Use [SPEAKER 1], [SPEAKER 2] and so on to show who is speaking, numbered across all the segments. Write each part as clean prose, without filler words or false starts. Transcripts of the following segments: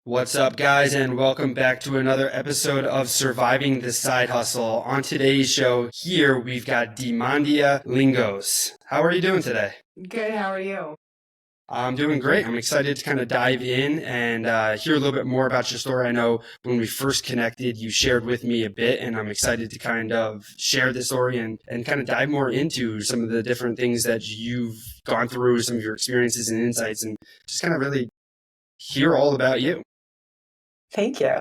[SPEAKER 1] What's up, guys, and welcome back to another episode of Surviving the Side Hustle. On today's show, here we've got Diamandia Lingos. How are you doing today?
[SPEAKER 2] Good, how are you?
[SPEAKER 1] I'm doing great. I'm excited to kind of dive in and hear a little bit more about your story. I know when we first connected, you shared with me a bit, and I'm excited to kind of share the story and kind of dive more into some of the different things that you've gone through, some of your experiences and insights, and just kind of really hear all about you.
[SPEAKER 2] Thank you.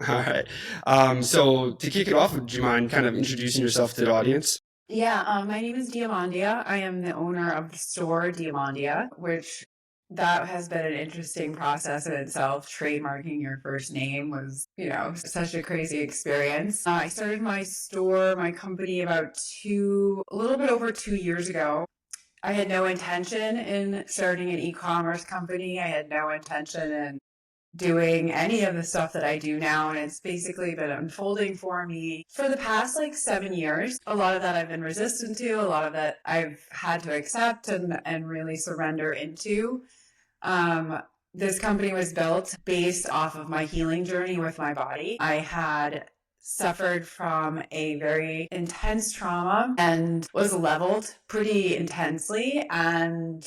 [SPEAKER 1] All right. So to kick it off, would you mind kind of introducing yourself to the audience?
[SPEAKER 2] My name is Diamandia. I am the owner of the store Diamandia, which that has been an interesting process in itself. Trademarking your first name was, such a crazy experience. I started my company about a little bit over 2 years ago. I had no intention in starting an e-commerce company. I had no intention in doing any of the stuff that I do now. And it's basically been unfolding for me for the past 7 years. A lot of that I've been resistant to, a lot of that I've had to accept and really surrender into. This company was built based off of my healing journey with my body. I had suffered from a very intense trauma and was leveled pretty intensely and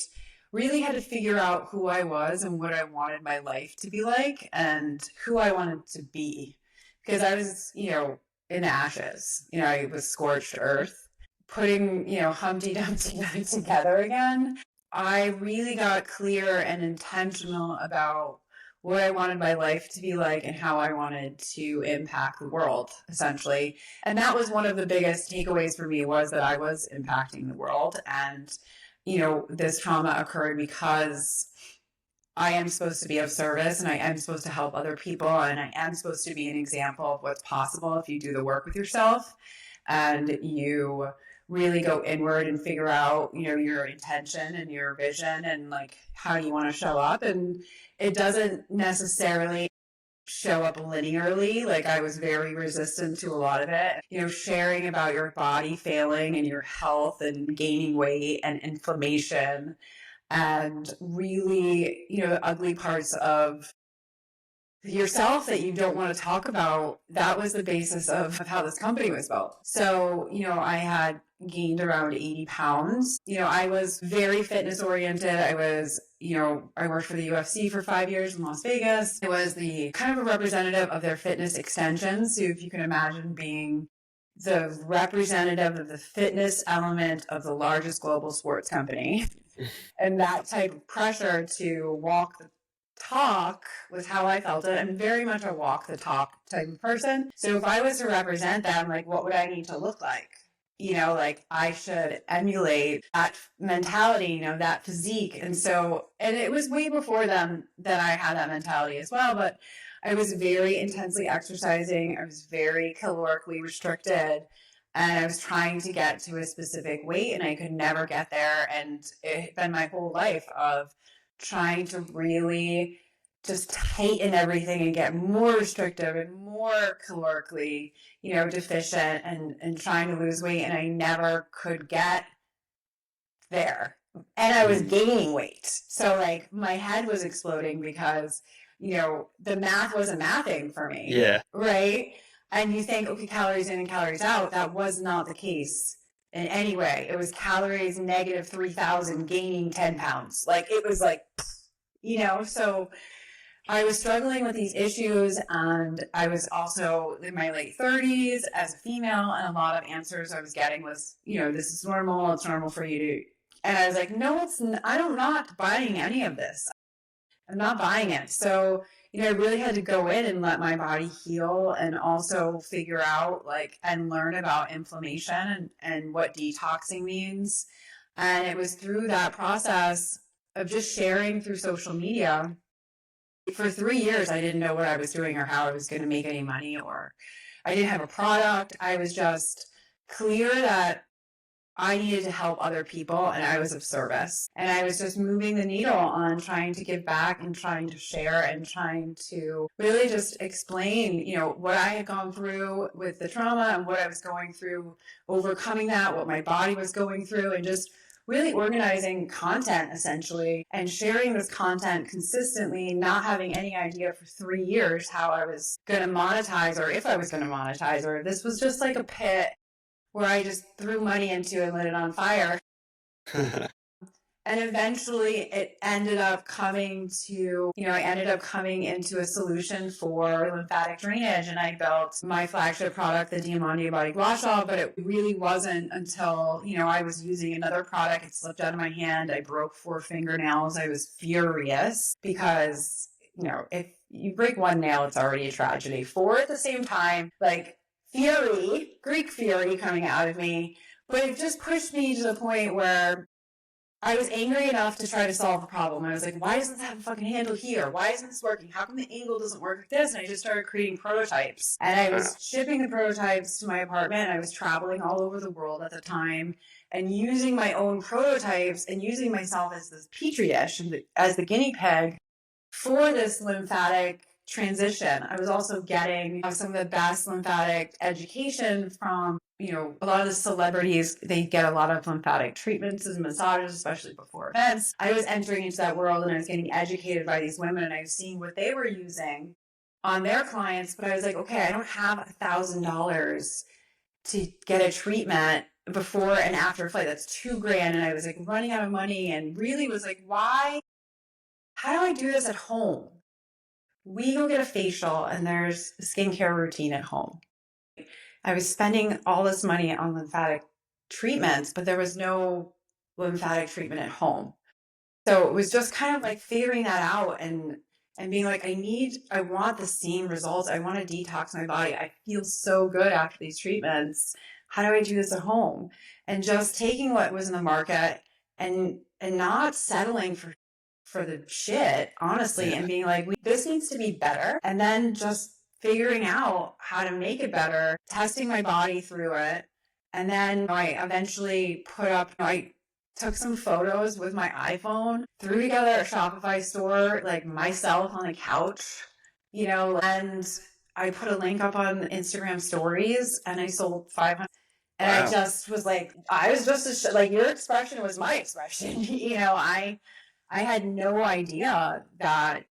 [SPEAKER 2] really had to figure out who I was and what I wanted my life to be like and who I wanted to be. Because I was, in ashes. I was scorched earth. Putting, Humpty Dumpty back together again, I really got clear and intentional about what I wanted my life to be like and how I wanted to impact the world, essentially. And that was one of the biggest takeaways for me, was that I was impacting the world. And this trauma occurred because I am supposed to be of service and I am supposed to help other people and I am supposed to be an example of what's possible if you do the work with yourself and you really go inward and figure out, your intention and your vision and how you want to show up. And it doesn't necessarily show up linearly. I was very resistant to a lot of it. Sharing about your body failing and your health and gaining weight and inflammation and really, the ugly parts of yourself that you don't want to talk about. That was the basis of how this company was built. So, I had gained around 80 pounds. I was very fitness oriented. I worked for the UFC for 5 years in Las Vegas. I was the kind of a representative of their fitness extension. So if you can imagine being the representative of the fitness element of the largest global sports company and that type of pressure to walk the talk was how I felt it. I'm very much a walk the talk type of person. So if I was to represent them, what would I need to look like? I should emulate that mentality, that physique. And it was way before them that I had that mentality as well, but I was very intensely exercising. I was very calorically restricted and I was trying to get to a specific weight and I could never get there. And it had been my whole life of trying to really just tighten everything and get more restrictive and more calorically, deficient and trying to lose weight. And I never could get there. And I was gaining weight. So my head was exploding because, the math wasn't mathing for me.
[SPEAKER 1] Yeah.
[SPEAKER 2] Right. And you think, okay, calories in and calories out. That was not the case in any way. It was calories negative 3,000, gaining 10 pounds. It was so I was struggling with these issues and I was also in my late 30s as a female, and a lot of answers I was getting was, this is normal. It's normal for you to, and I was like, no, I'm not buying any of this. I'm not buying it. So, I really had to go in and let my body heal and also figure out and learn about inflammation and what detoxing means. And it was through that process of just sharing through social media. For 3 years, I didn't know what I was doing or how I was going to make any money, or I didn't have a product. I was just clear that I needed to help other people and I was of service. And I was just moving the needle on trying to give back and trying to share and trying to really just explain, what I had gone through with the trauma and what I was going through, overcoming that, what my body was going through, and just really organizing content essentially and sharing this content consistently, not having any idea for 3 years how I was going to monetize or if I was going to monetize, or this was just like a pit where I just threw money into and lit it on fire. And eventually it ended up coming to, I ended up coming into a solution for lymphatic drainage, and I built my flagship product, the Diamandia Body Gua Sha, but it really wasn't until, I was using another product, it slipped out of my hand, I broke 4 fingernails, I was furious because, if you break one nail, it's already a tragedy. 4 at the same time, like fury, Greek fury coming out of me, but it just pushed me to the point where I was angry enough to try to solve the problem. I was like, why doesn't this have a fucking handle here? Why isn't this working? How come the angle doesn't work like this? And I just started creating prototypes. And I was shipping the prototypes to my apartment. I was traveling all over the world at the time and using my own prototypes and using myself as this petri dish, as the guinea pig for this lymphatic transition. I was also getting some of the best lymphatic education from, a lot of the celebrities. They get a lot of lymphatic treatments and massages, especially before events. I was entering into that world and I was getting educated by these women, and I was seeing what they were using on their clients. But I was like, okay, I don't have $1,000 to get a treatment before and after flight. That's $2,000. And I was like running out of money, and really was like, how do I do this at home? We go get a facial and there's a skincare routine at home. I was spending all this money on lymphatic treatments, but there was no lymphatic treatment at home. So it was just kind of like figuring that out and being like, I want the same results. I want to detox my body. I feel so good after these treatments. How do I do this at home? And just taking what was in the market and not settling for the shit, honestly, and being like, this needs to be better. And then just figuring out how to make it better, testing my body through it. And then I eventually I took some photos with my iPhone, threw together a Shopify store, like myself on the couch, and I put a link up on Instagram stories and I sold 500. And wow. I just was like, I was just like, your expression was my expression. I had no idea that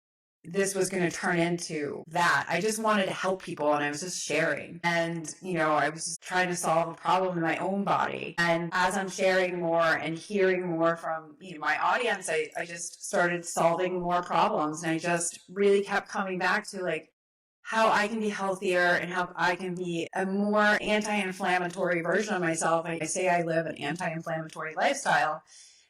[SPEAKER 2] this was going to turn into that. I just wanted to help people, and I was just sharing. And, I was just trying to solve a problem in my own body. And as I'm sharing more and hearing more from my audience, I just started solving more problems. And I just really kept coming back to like how I can be healthier and how I can be a more anti-inflammatory version of myself. I say I live an anti-inflammatory lifestyle.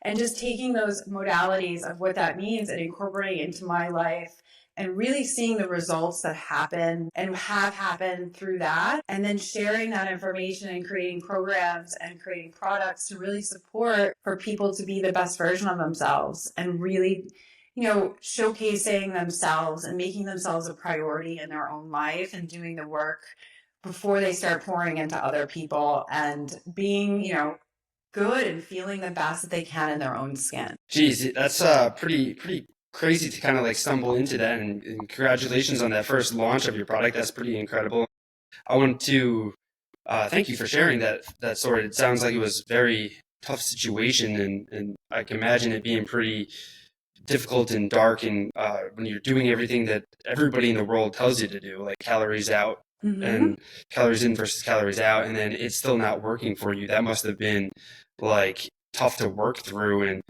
[SPEAKER 2] And just taking those modalities of what that means and incorporating it into my life and really seeing the results that happen and have happened through that. And then sharing that information and creating programs and creating products to really support for people to be the best version of themselves and really, showcasing themselves and making themselves a priority in their own life and doing the work before they start pouring into other people and being, good and feeling the best that they can in their own skin.
[SPEAKER 1] Geez, that's pretty crazy to kind of like stumble into that, and congratulations on that first launch of your product. That's pretty incredible. I want to thank you for sharing that story. It sounds like it was a very tough situation, and I can imagine it being pretty difficult and dark, and when you're doing everything that everybody in the world tells you to do, like calories out and calories in versus calories out, and then it's still not working for you. That must have been like tough to work through. And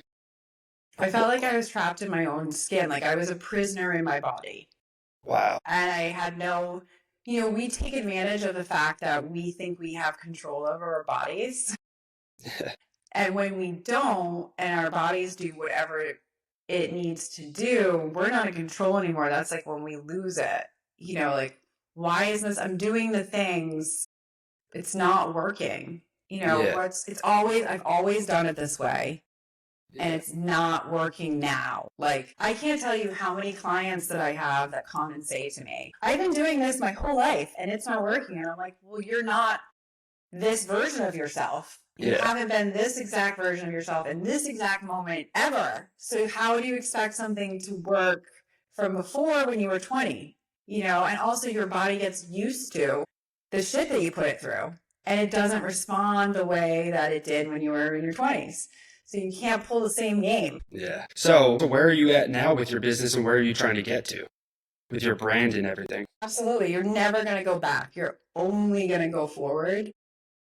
[SPEAKER 2] I felt like I was trapped in my own skin, like I was a prisoner in my body.
[SPEAKER 1] Wow.
[SPEAKER 2] And I had no, we take advantage of the fact that we think we have control over our bodies. And when we don't, and our bodies do whatever it needs to do, we're not in control anymore. That's like when we lose it, like, why is this? I'm doing the things, it's not working. I've always done it this way. And it's not working now. Like, I can't tell you how many clients that I have that come and say to me, I've been doing this my whole life and it's not working. And I'm like, well, you're not this version of yourself. You haven't been this exact version of yourself in this exact moment ever. So how do you expect something to work from before when you were 20? And also your body gets used to the shit that you put it through. And it doesn't respond the way that it did when you were in your 20s. So you can't pull the same game.
[SPEAKER 1] Yeah. So where are you at now with your business, and where are you trying to get to with your brand and everything?
[SPEAKER 2] Absolutely. You're never going to go back. You're only going to go forward.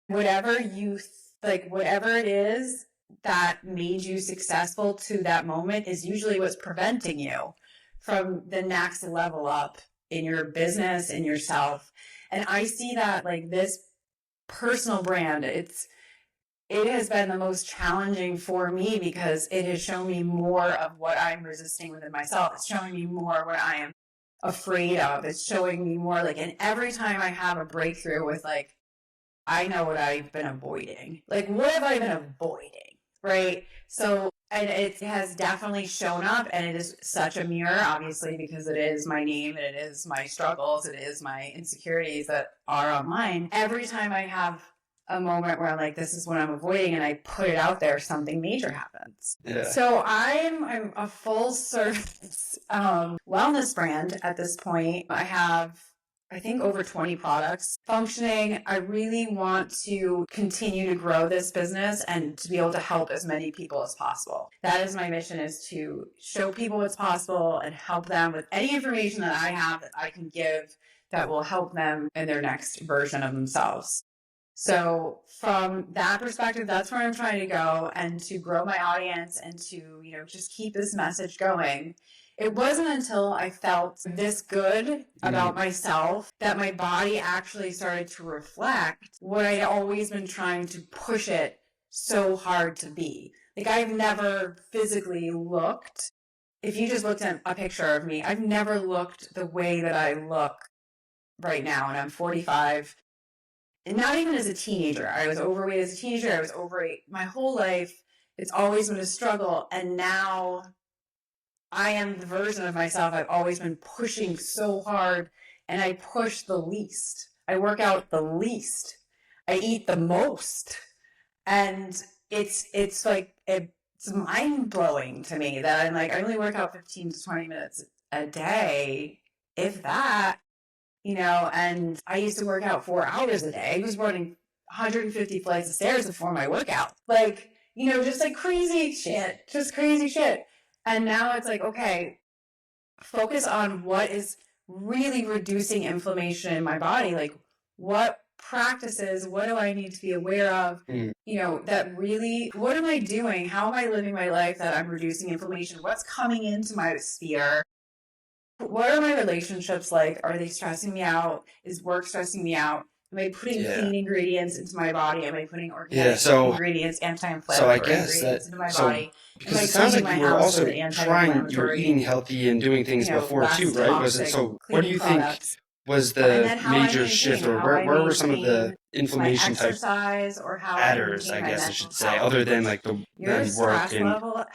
[SPEAKER 2] Whatever you like, whatever it is that made you successful to that moment is usually what's preventing you from the next level up in your business, in yourself. And I see that like this personal brand, it has been the most challenging for me because it has shown me more of what I'm resisting within myself. It's showing me more what I am afraid of. It's showing me more like, and every time I have a breakthrough with like, I know what I've been avoiding. Like, what have I been avoiding? Right. So, and it has definitely shown up, and it is such a mirror, obviously, because it is my name and it is my struggles, it is my insecurities that are online. Every time I have a moment where I'm like, this is what I'm avoiding, and I put it out there, something major happens.
[SPEAKER 1] Yeah.
[SPEAKER 2] So I'm a full service wellness brand at this point. I have, I think, over 20 products functioning. I really want to continue to grow this business and to be able to help as many people as possible. That is my mission, is to show people what's possible and help them with any information that I have that I can give that will help them in their next version of themselves. So from that perspective, that's where I'm trying to go, and to grow my audience and to, you know, just keep this message going. It wasn't until I felt this good about myself that my body actually started to reflect what I'd always been trying to push it so hard to be. Like, I've never physically looked, if you just looked at a picture of me, I've never looked the way that I look right now, and I'm 45. And not even as a teenager. I was overweight as a teenager. I was overweight my whole life. It's always been a struggle. And now I am the version of myself I've always been pushing so hard, and I push the least. I work out the least. I eat the most. And it's like, it's mind-blowing to me that I'm like, I only work out 15 to 20 minutes a day, if that. You know, and I used to work out 4 hours a day. I was running 150 flights of stairs before my workout. Like, you know, just like crazy shit, just crazy shit. And now it's like, okay, focus on what is really reducing inflammation in my body. Like, what practices, what do I need to be aware of? You know, that really, what am I doing? How am I living my life that I'm reducing inflammation? What's coming into my sphere? What are my relationships like? Are they stressing me out? Is work stressing me out? Am I putting clean ingredients into my body? Am I putting organic ingredients, anti-inflammatory ingredients into my body?
[SPEAKER 1] Because it sounds like you were also trying, you were eating healthy and doing things before too, right? Was it so? What do you think was the major shift, or where were some of the inflammation type adders, I guess I should say, other than like the work and all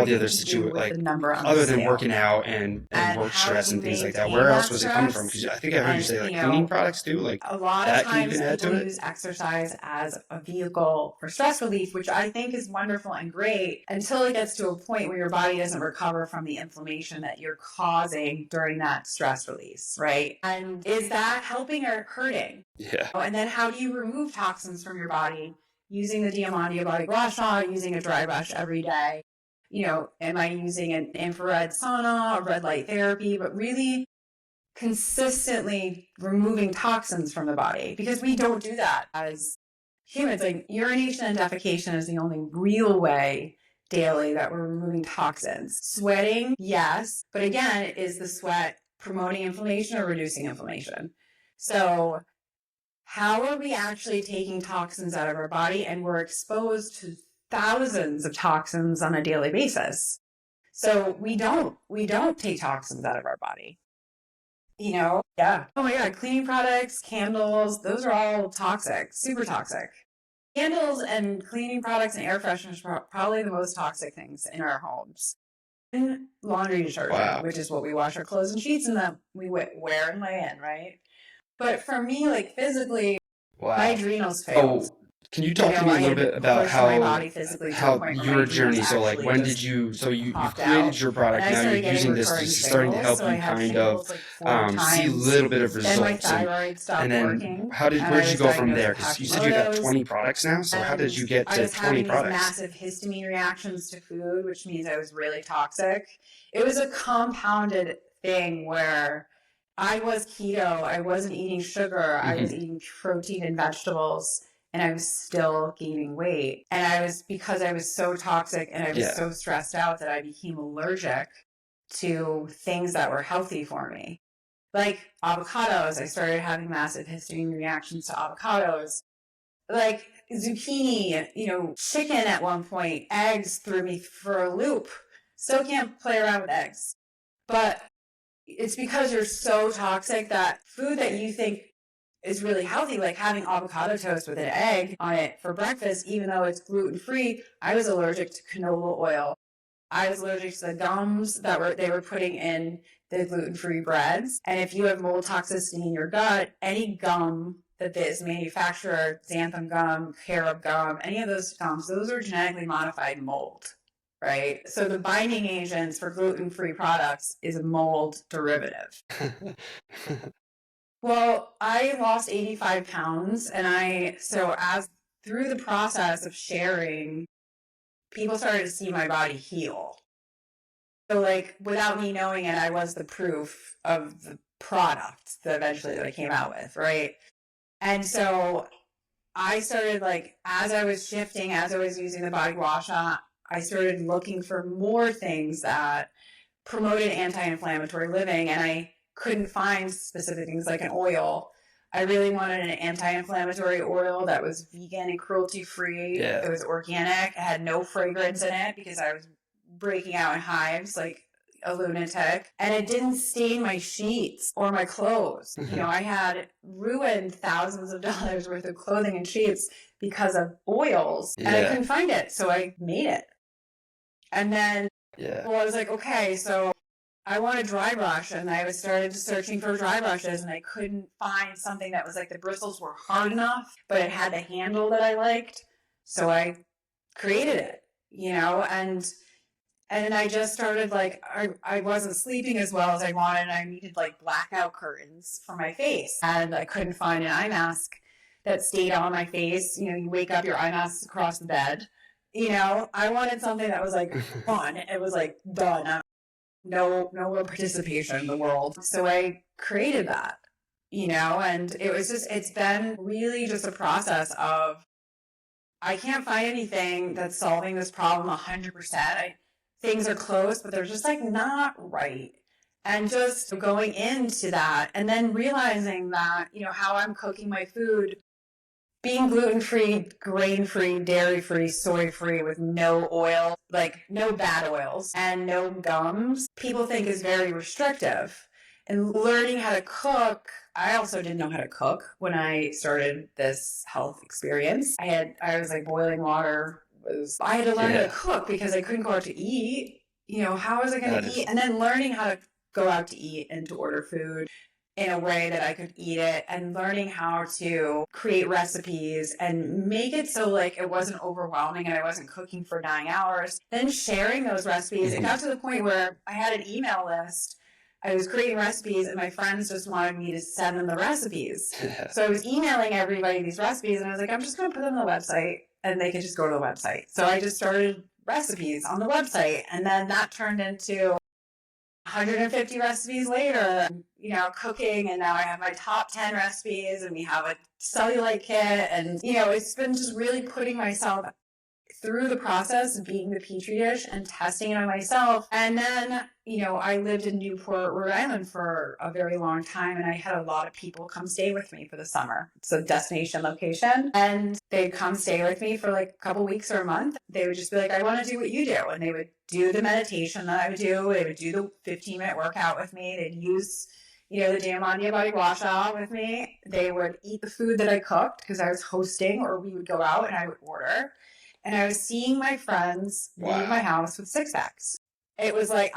[SPEAKER 1] the other situations, like other than working out and work stress and things like that? Where else was it coming from? Because I think I heard you say like cleaning products too, like
[SPEAKER 2] a lot
[SPEAKER 1] that.
[SPEAKER 2] of times people use exercise as a vehicle for stress relief, which I think is wonderful and great, until it gets to a point where your body doesn't recover from the inflammation that you're causing during that stress release, right? And is that helping or hurting?
[SPEAKER 1] Yeah.
[SPEAKER 2] And then how do you remove toxins from your body using the Diamandia body wash, using a dry brush every day? You know, am I using an infrared sauna, a red light therapy, but really consistently removing toxins from the body? Because we don't do that as humans. Like, urination and defecation is the only real way daily that we're removing toxins. Sweating, yes, but again, is the sweat promoting inflammation or reducing inflammation? So how are we actually taking toxins out of our body? And we're exposed to thousands of toxins on a daily basis. So we don't take toxins out of our body. You know, yeah. Oh my God, cleaning products, candles, those are all toxic, super toxic. Candles and cleaning products and air fresheners are probably the most toxic things in our homes. And laundry detergent, which is what we wash our clothes and sheets in, that we wear and lay in, right? But for me, like physically, my adrenals failed.
[SPEAKER 1] Can you talk to me a
[SPEAKER 2] I
[SPEAKER 1] little
[SPEAKER 2] had
[SPEAKER 1] bit about
[SPEAKER 2] pushed my body physically to a point where my
[SPEAKER 1] your
[SPEAKER 2] uterus
[SPEAKER 1] journey? So like
[SPEAKER 2] actually
[SPEAKER 1] when did
[SPEAKER 2] just
[SPEAKER 1] you you've
[SPEAKER 2] popped
[SPEAKER 1] created
[SPEAKER 2] out.
[SPEAKER 1] your
[SPEAKER 2] And
[SPEAKER 1] product,
[SPEAKER 2] I
[SPEAKER 1] now you're
[SPEAKER 2] started getting
[SPEAKER 1] using this to
[SPEAKER 2] recurring
[SPEAKER 1] starting to
[SPEAKER 2] shingles.
[SPEAKER 1] help
[SPEAKER 2] So I
[SPEAKER 1] you
[SPEAKER 2] had
[SPEAKER 1] kind of
[SPEAKER 2] shingles like 4
[SPEAKER 1] see a
[SPEAKER 2] times.
[SPEAKER 1] little bit of
[SPEAKER 2] Then my
[SPEAKER 1] results,
[SPEAKER 2] thyroid
[SPEAKER 1] and
[SPEAKER 2] stopped
[SPEAKER 1] then
[SPEAKER 2] working. And
[SPEAKER 1] where
[SPEAKER 2] I
[SPEAKER 1] did you
[SPEAKER 2] was
[SPEAKER 1] go from
[SPEAKER 2] diagnosed
[SPEAKER 1] there?
[SPEAKER 2] with
[SPEAKER 1] Because you said you got
[SPEAKER 2] Hashimoto's.
[SPEAKER 1] 20 products now. So how did
[SPEAKER 2] And
[SPEAKER 1] you get
[SPEAKER 2] I
[SPEAKER 1] to
[SPEAKER 2] was
[SPEAKER 1] 20
[SPEAKER 2] having these
[SPEAKER 1] products?
[SPEAKER 2] massive histamine reactions to food, which means I was really toxic. It was a compounded thing where I was keto, I wasn't eating sugar, I was
[SPEAKER 1] Hmm.
[SPEAKER 2] eating protein and vegetables, and I was still gaining weight. And because I was so toxic and I was
[SPEAKER 1] Yeah.
[SPEAKER 2] so stressed out that I became allergic to things that were healthy for me. Like avocados, I started having massive histamine reactions to avocados. Like zucchini, chicken at one point, eggs threw me for a loop. Still can't play around with eggs. But it's because you're so toxic that food that you think is really healthy, like having avocado toast with an egg on it for breakfast, even though it's gluten free, I was allergic to canola oil. I was allergic to the gums they were putting in the gluten free breads. And if you have mold toxicity in your gut, any gum that is manufactured, xanthan gum, carob gum, any of those gums, those are genetically modified mold, right? So the binding agents for gluten-free products is a mold derivative. Well, I lost 85 pounds, and as through the process of sharing, people started to see my body heal. So, like, without me knowing it, I was the proof of the product that eventually that I came out with, right? And so I started, like, as I was shifting, as I was using the body wash, I started looking for more things that promoted anti-inflammatory living, and I couldn't find specific things like an oil. I really wanted an anti-inflammatory oil that was vegan and cruelty-free.
[SPEAKER 1] Yeah.
[SPEAKER 2] It was organic. It had no fragrance in it because I was breaking out in hives like a lunatic. And it didn't stain my sheets or my clothes. I had ruined thousands of dollars worth of clothing and sheets because of oils, and I couldn't find it. So I made it. And then I was like, okay, so I want a dry brush, and I started searching for dry brushes, and I couldn't find something that was like the bristles were hard enough, but it had the handle that I liked. So I created it, and then I just started like I wasn't sleeping as well as I wanted. And I needed like blackout curtains for my face, and I couldn't find an eye mask that stayed on my face. You wake up, your eye mask's across the bed. I wanted something that was like fun. It was like done. No more participation in the world. So I created that, and it's been really just a process of I can't find anything that's solving this problem 100%. Things are close, but they're just like not right. And just going into that and then realizing that, how I'm cooking my food, being gluten-free, grain-free, dairy-free, soy-free with no oil, like no bad oils and no gums, people think is very restrictive. And learning how to cook, I also didn't know how to cook when I started this health experience. I was like boiling water. I had to learn how to cook because I couldn't go out to eat. How was I going to eat? And then learning how to go out to eat and to order food in a way that I could eat it, and learning how to create recipes and make it so like it wasn't overwhelming and I wasn't cooking for 9 hours. Then sharing those recipes, it got to the point where I had an email list. I was creating recipes and my friends just wanted me to send them the recipes. So I was emailing everybody these recipes, and I was like, I'm just going to put them on the website and they could just go to the website. So I just started recipes on the website, and then that turned into 150 recipes later, cooking, and now I have my top 10 recipes, and we have a cellulite kit, and, it's been just really putting myself through the process of being the petri dish and testing it on myself. And then, I lived in Newport, Rhode Island for a very long time, and I had a lot of people come stay with me for the summer. It's a destination location, and they'd come stay with me for like a couple weeks or a month. They would just be like, I want to do what you do. And they would do the meditation that I would do. They would do the 15-minute workout with me. They'd use the Diamandia body wash on with me. They would eat the food that I cooked because I was hosting, or we would go out and I would order. And I was seeing my friends leave my house with six packs. It was like,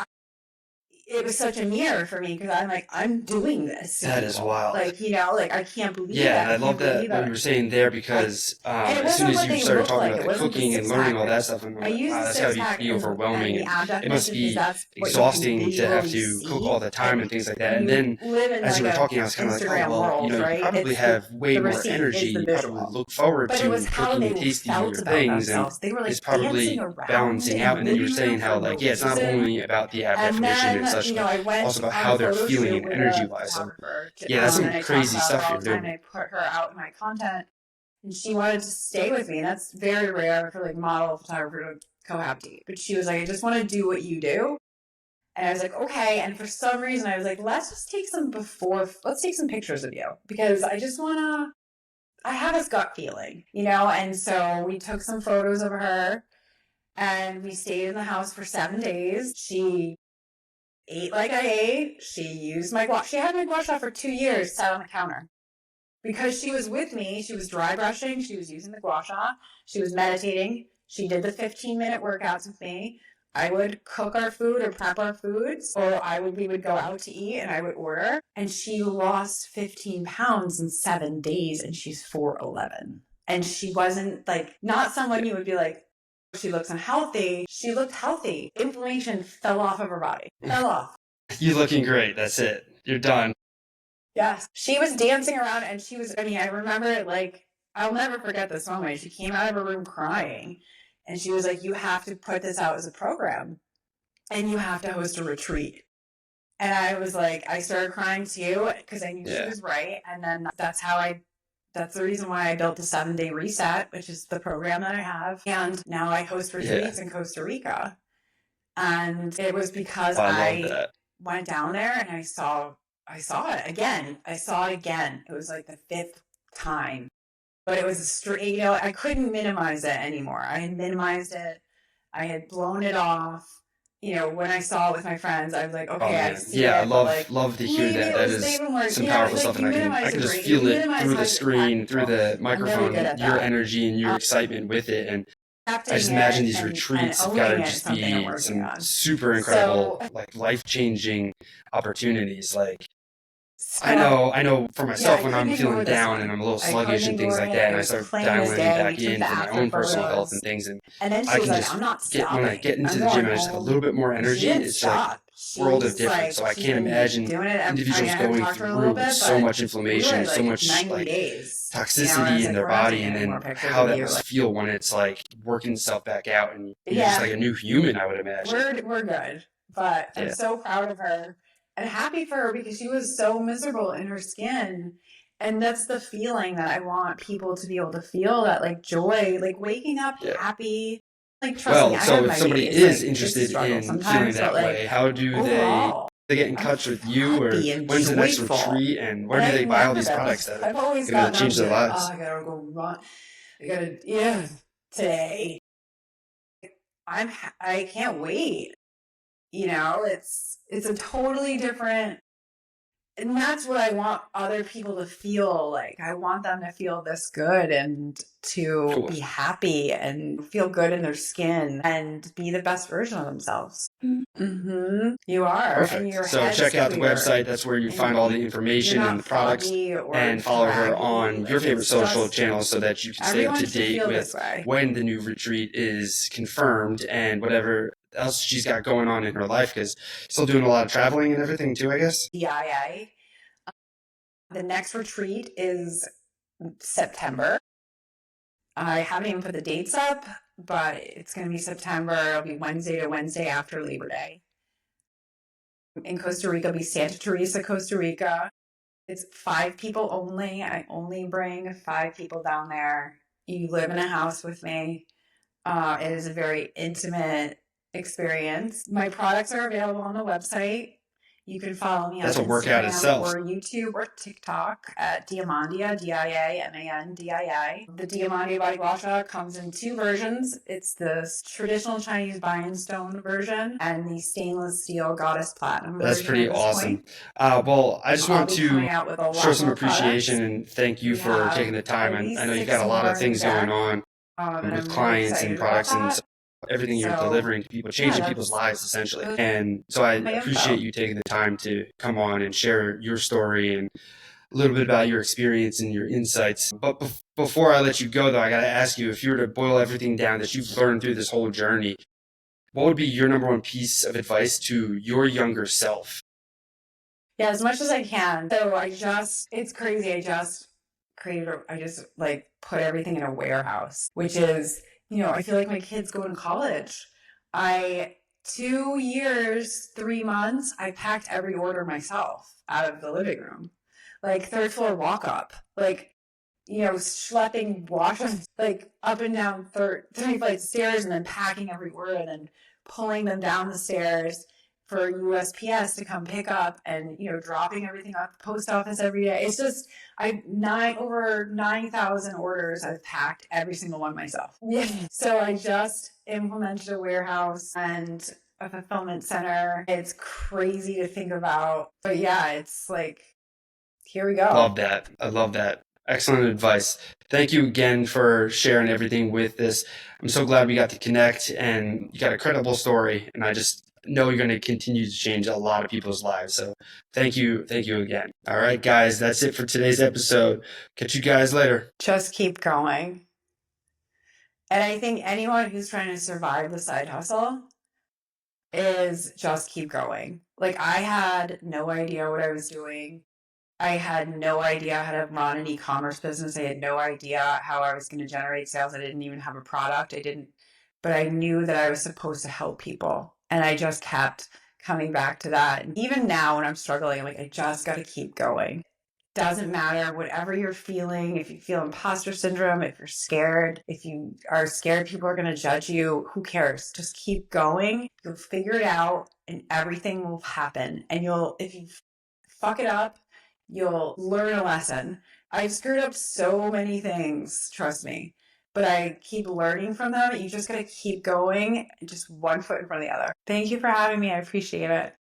[SPEAKER 2] it was such a mirror for me, because I'm like, I'm doing this to
[SPEAKER 1] That is
[SPEAKER 2] people.
[SPEAKER 1] wild.
[SPEAKER 2] Like, you know, like, I can't believe
[SPEAKER 1] Yeah,
[SPEAKER 2] that.
[SPEAKER 1] and I love that what you were saying there, because
[SPEAKER 2] And it
[SPEAKER 1] as soon
[SPEAKER 2] wasn't
[SPEAKER 1] as
[SPEAKER 2] what
[SPEAKER 1] you
[SPEAKER 2] they
[SPEAKER 1] started
[SPEAKER 2] looked
[SPEAKER 1] talking
[SPEAKER 2] like.
[SPEAKER 1] about
[SPEAKER 2] It
[SPEAKER 1] the
[SPEAKER 2] wasn't the
[SPEAKER 1] cooking and
[SPEAKER 2] six
[SPEAKER 1] learning all
[SPEAKER 2] pack.
[SPEAKER 1] that stuff, and I'm
[SPEAKER 2] I
[SPEAKER 1] like,
[SPEAKER 2] use
[SPEAKER 1] wow,
[SPEAKER 2] the
[SPEAKER 1] that's gotta
[SPEAKER 2] six
[SPEAKER 1] be
[SPEAKER 2] pack
[SPEAKER 1] pretty
[SPEAKER 2] and
[SPEAKER 1] overwhelming,
[SPEAKER 2] the
[SPEAKER 1] and
[SPEAKER 2] ab
[SPEAKER 1] it must
[SPEAKER 2] definition, because
[SPEAKER 1] be
[SPEAKER 2] that's what you can
[SPEAKER 1] exhausting to have
[SPEAKER 2] visually
[SPEAKER 1] to cook
[SPEAKER 2] see.
[SPEAKER 1] all the time and things like that. And
[SPEAKER 2] You
[SPEAKER 1] then
[SPEAKER 2] live in
[SPEAKER 1] as you
[SPEAKER 2] like
[SPEAKER 1] were
[SPEAKER 2] a
[SPEAKER 1] talking, I was kind of like, oh,
[SPEAKER 2] Instagram
[SPEAKER 1] well,
[SPEAKER 2] world,
[SPEAKER 1] you
[SPEAKER 2] right?
[SPEAKER 1] probably
[SPEAKER 2] It's
[SPEAKER 1] have way
[SPEAKER 2] the
[SPEAKER 1] more
[SPEAKER 2] receipt
[SPEAKER 1] energy.
[SPEAKER 2] is the
[SPEAKER 1] You probably
[SPEAKER 2] visual.
[SPEAKER 1] look forward
[SPEAKER 2] But it was
[SPEAKER 1] to
[SPEAKER 2] how
[SPEAKER 1] cooking
[SPEAKER 2] they
[SPEAKER 1] tastier
[SPEAKER 2] felt about
[SPEAKER 1] things, and
[SPEAKER 2] themselves. They were like
[SPEAKER 1] it's
[SPEAKER 2] dancing
[SPEAKER 1] probably
[SPEAKER 2] around
[SPEAKER 1] balancing out.
[SPEAKER 2] in
[SPEAKER 1] And then you were
[SPEAKER 2] living room
[SPEAKER 1] saying
[SPEAKER 2] for
[SPEAKER 1] how,
[SPEAKER 2] no
[SPEAKER 1] like, yeah, it's not
[SPEAKER 2] reason.
[SPEAKER 1] only about the ab
[SPEAKER 2] And
[SPEAKER 1] definition and
[SPEAKER 2] then,
[SPEAKER 1] such,
[SPEAKER 2] you know,
[SPEAKER 1] but
[SPEAKER 2] I went
[SPEAKER 1] also about
[SPEAKER 2] on a
[SPEAKER 1] how they're
[SPEAKER 2] photo
[SPEAKER 1] feeling
[SPEAKER 2] shoot
[SPEAKER 1] and
[SPEAKER 2] with
[SPEAKER 1] energy
[SPEAKER 2] a
[SPEAKER 1] wise. So
[SPEAKER 2] photographer.
[SPEAKER 1] yeah, that's
[SPEAKER 2] And
[SPEAKER 1] some
[SPEAKER 2] I talk
[SPEAKER 1] crazy
[SPEAKER 2] about her
[SPEAKER 1] stuff
[SPEAKER 2] all
[SPEAKER 1] you're
[SPEAKER 2] the time.
[SPEAKER 1] doing.
[SPEAKER 2] I put her out in my content. And she wanted to stay with me. And that's very rare for like model photographer to cohabit. But she was like, I just want to do what you do. And I was like, okay. And for some reason, I was like, let's take some pictures of you, because I just want to, I have this gut feeling, you know? And so we took some photos of her, and we stayed in the house for 7 days. She ate like I ate. She used my gua. She had my gua sha for 2 years, sat on the counter. Because she was with me, she was dry brushing, she was using the gua sha, she was meditating, she did the 15-minute workouts with me. I would cook our food or prep our foods, or we would go out to eat and I would order. And she lost 15 pounds in 7 days, and she's 4'11". And she wasn't like, not someone you would be like, she looks unhealthy. She looked healthy. Inflammation fell off of her body. Fell off.
[SPEAKER 1] You're looking great. That's it. You're done.
[SPEAKER 2] Yes. She was dancing around, and she was, I mean, I remember it like, I'll never forget this moment. She came out of her room crying, and she was like, you have to put this out as a program, and you have to host a retreat. And I was like, I started crying too, because I knew she was right. And then that's the reason why I built the 7-day reset, which is the program that I have. And now I host retreats in Costa Rica. And it was because I went down there and I saw it again. I saw it again. It was like the 5th time. But it was a straight, you know, I couldn't minimize it anymore. I had minimized it. I had blown it off. You know, when I saw it with my friends, I was like, okay, I see it.
[SPEAKER 1] I love to hear that. That is some powerful stuff, and I can just feel it through the screen, through the microphone, your energy and your excitement with it. And I just imagine these retreats have got to just be some super incredible, like life-changing opportunities. Like, I know for myself, when I'm feeling down and I'm a little sluggish and things like that, and I start dialing back in for my own personal health and things, and I can just when I get into the gym and I just have a little bit more energy, it's like a world of difference. So I can't imagine individuals going through so much inflammation, so much like toxicity in their body, and then how that must feel when it's like working itself back out, and you're just like a new human, I would imagine.
[SPEAKER 2] We're good, but I'm so proud of her. And happy for her, because she was so miserable in her skin. And that's the feeling that I want people to be able to feel, that like joy, like waking up happy, like trusting.
[SPEAKER 1] Well, so if somebody is interested in feeling that way, how do they get in touch with you, or when's the next retreat, and where do they buy all these products that are going to change their lives?
[SPEAKER 2] Oh, I gotta go run. Today. I can't wait. You know, it's a totally different, and that's what I want other people to feel like. I want them to feel this good and to be happy and feel good in their skin and be the best version of themselves. Mm-hmm. You are.
[SPEAKER 1] Perfect. So check out the website. That's where you find all the information and the products, and follow her on your favorite social channels so that you can stay up to date with when the new retreat is confirmed and whatever else she's got going on in her life, because still doing a lot of traveling and everything too, I guess.
[SPEAKER 2] DIA. The next retreat is September. I haven't even put the dates up, but it's going to be September. It'll be Wednesday to Wednesday after Labor Day. In Costa Rica, it'll be Santa Teresa, Costa Rica. It's 5 people only. I only bring 5 people down there. You live in a house with me. It is a very intimate experience. My products are available on the website. You can follow me on Instagram or YouTube or TikTok at Diamandia, Diamandia. The Diamandia Body Gua comes in 2 versions. It's the traditional Chinese Bienstone version and the stainless steel Goddess Platinum version.
[SPEAKER 1] That's pretty awesome. Well, I just want to show some appreciation and thank you for taking the time. I know you've got a lot of things going on with clients and products, and everything you're
[SPEAKER 2] So
[SPEAKER 1] delivering to people,
[SPEAKER 2] yeah,
[SPEAKER 1] changing people's lives essentially.
[SPEAKER 2] that's
[SPEAKER 1] And so I
[SPEAKER 2] my
[SPEAKER 1] appreciate
[SPEAKER 2] info.
[SPEAKER 1] you taking the time to come on and share your story and a little bit about your experience and your insights. But before I let you go, though, I got to ask you, if you were to boil everything down that you've learned through this whole journey, what would be your number one piece of advice to your younger self?
[SPEAKER 2] Yeah, as much as I can. So it's crazy. I just like put everything in a warehouse, which is, I feel like my kids go to college. 2 years, 3 months, I packed every order myself out of the living room. Like third floor walk up. Like, schlepping washers like up and down three flights of stairs and then packing every order and then pulling them down the stairs for USPS to come pick up and, dropping everything off the post office every day. It's just, over 9,000 orders I've packed every single one myself. Yeah. So I just implemented a warehouse and a fulfillment center. It's crazy to think about, but yeah, it's like, here we go.
[SPEAKER 1] Love that. I love that. Excellent advice. Thank you again for sharing everything with this. I'm so glad we got to connect, and you got a credible story, and I just know you're going to continue to change a lot of people's lives. So thank you. Thank you again. All right, guys, that's it for today's episode. Catch you guys later.
[SPEAKER 2] Just keep going. And I think anyone who's trying to survive the side hustle is just keep going. Like, I had no idea what I was doing. I had no idea how to run an e-commerce business. I had no idea how I was going to generate sales. I didn't even have a product. But I knew that I was supposed to help people. And I just kept coming back to that. And even now when I'm struggling, I'm like, I just got to keep going. Doesn't matter, whatever you're feeling, if you feel imposter syndrome, if you're scared, if you are scared people are going to judge you, who cares? Just keep going. You'll figure it out and everything will happen. And if you fuck it up, you'll learn a lesson. I've screwed up so many things, trust me, but I keep learning from them. You just got to keep going, just one foot in front of the other. Thank you for having me. I appreciate it.